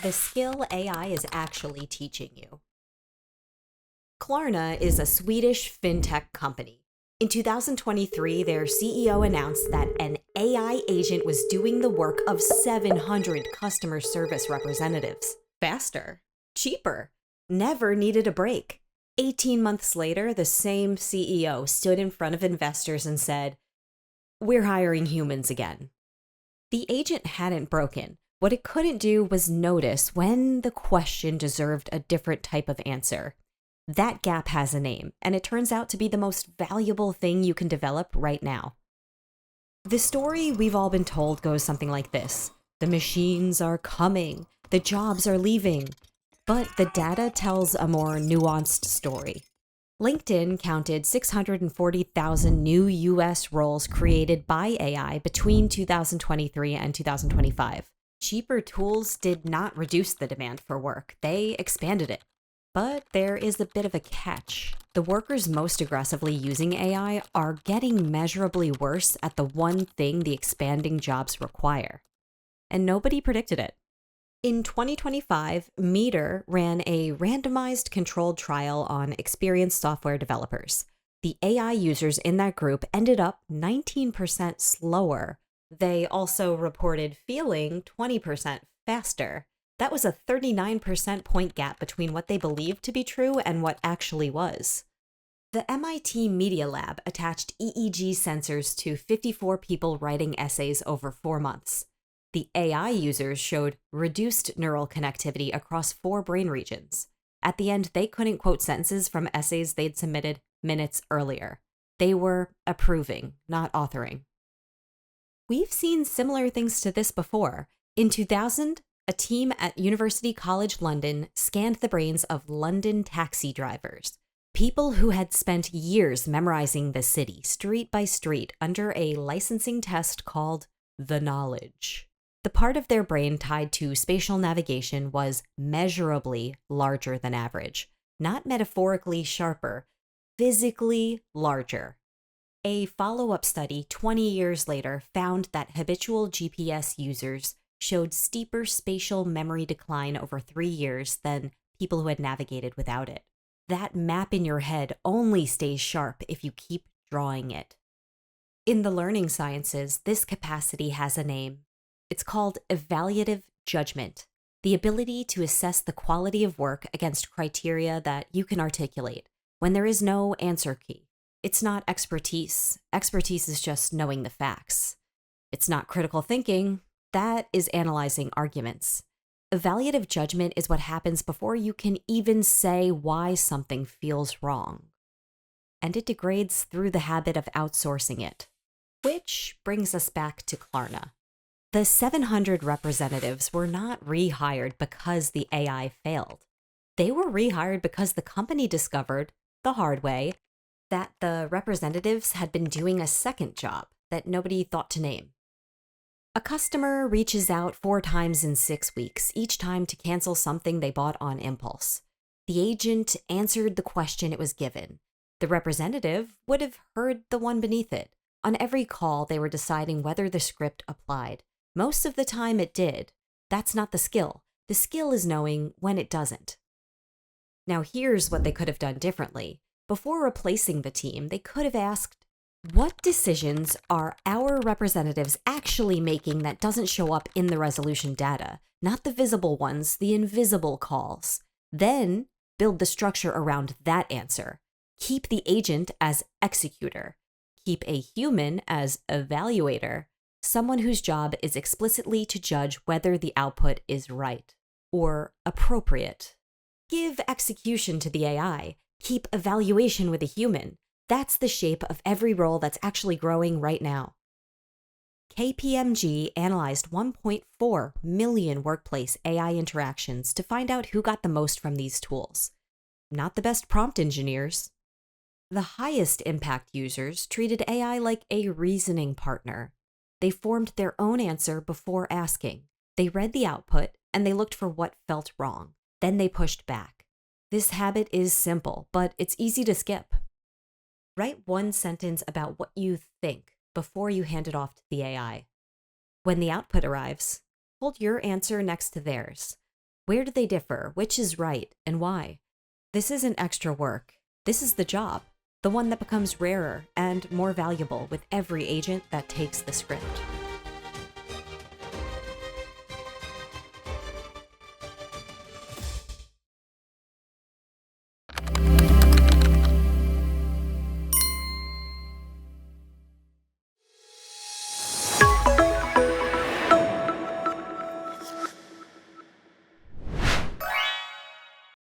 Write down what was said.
The skill AI is actually teaching you. Klarna is a Swedish fintech company. In 2023, their CEO announced that an AI agent was doing the work of 700 customer service representatives. Faster, cheaper, never needed a break. 18 months later, the same CEO stood in front of investors and said, "We're hiring humans again." The agent hadn't broken. What it couldn't do was notice when the question deserved a different type of answer. That gap has a name, and it turns out to be the most valuable thing you can develop right now. The story we've all been told goes something like this. The machines are coming, the jobs are leaving. But the data tells a more nuanced story. LinkedIn counted 640,000 new US roles created by AI between 2023 and 2025. Cheaper tools did not reduce the demand for work, they expanded it. But there is a bit of a catch. The workers most aggressively using AI are getting measurably worse at the one thing the expanding jobs require. And nobody predicted it. In 2025, METR ran a randomized controlled trial on experienced software developers. The AI users in that group ended up 19% slower. They also reported feeling 20% faster. That was a 39% point gap between what they believed to be true and what actually was. The MIT Media Lab attached EEG sensors to 54 people writing essays over 4 months. The AI users showed reduced neural connectivity across 4 brain regions. At the end, they couldn't quote sentences from essays they'd submitted minutes earlier. They were approving, not authoring. We've seen similar things to this before. In 2000, a team at University College London scanned the brains of London taxi drivers, people who had spent years memorizing the city, street by street, under a licensing test called the knowledge. The part of their brain tied to spatial navigation was measurably larger than average, not metaphorically sharper, physically larger. A follow-up study 20 years later found that habitual GPS users showed steeper spatial memory decline over 3 years than people who had navigated without it. That map in your head only stays sharp if you keep drawing it. In the learning sciences, this capacity has a name. It's called evaluative judgment, the ability to assess the quality of work against criteria that you can articulate when there is no answer key. It's not expertise. Expertise is just knowing the facts. It's not critical thinking. That is analyzing arguments. Evaluative judgment is what happens before you can even say why something feels wrong. And it degrades through the habit of outsourcing it. Which brings us back to Klarna. The 700 representatives were not rehired because the AI failed. They were rehired because the company discovered, the hard way, that the representatives had been doing a second job that nobody thought to name. A customer reaches out 4 times in 6 weeks, each time to cancel something they bought on impulse. The agent answered the question it was given. The representative would have heard the one beneath it. On every call, they were deciding whether the script applied. Most of the time it did. That's not the skill. The skill is knowing when it doesn't. Now here's what they could have done differently. Before replacing the team, they could have asked, what decisions are our representatives actually making that doesn't show up in the resolution data? Not the visible ones, the invisible calls. Then build the structure around that answer. Keep the agent as executor. Keep a human as evaluator, someone whose job is explicitly to judge whether the output is right or appropriate. Give execution to the AI. Keep evaluation with a human. That's the shape of every role that's actually growing right now. KPMG analyzed 1.4 million workplace AI interactions to find out who got the most from these tools. Not the best prompt engineers. The highest impact users treated AI like a reasoning partner. They formed their own answer before asking. They read the output and they looked for what felt wrong. Then they pushed back. This habit is simple, but it's easy to skip. Write one sentence about what you think before you hand it off to the AI. When the output arrives, hold your answer next to theirs. Where do they differ? Which is right, and why? This isn't extra work. This is the job, the one that becomes rarer and more valuable with every agent that takes the script.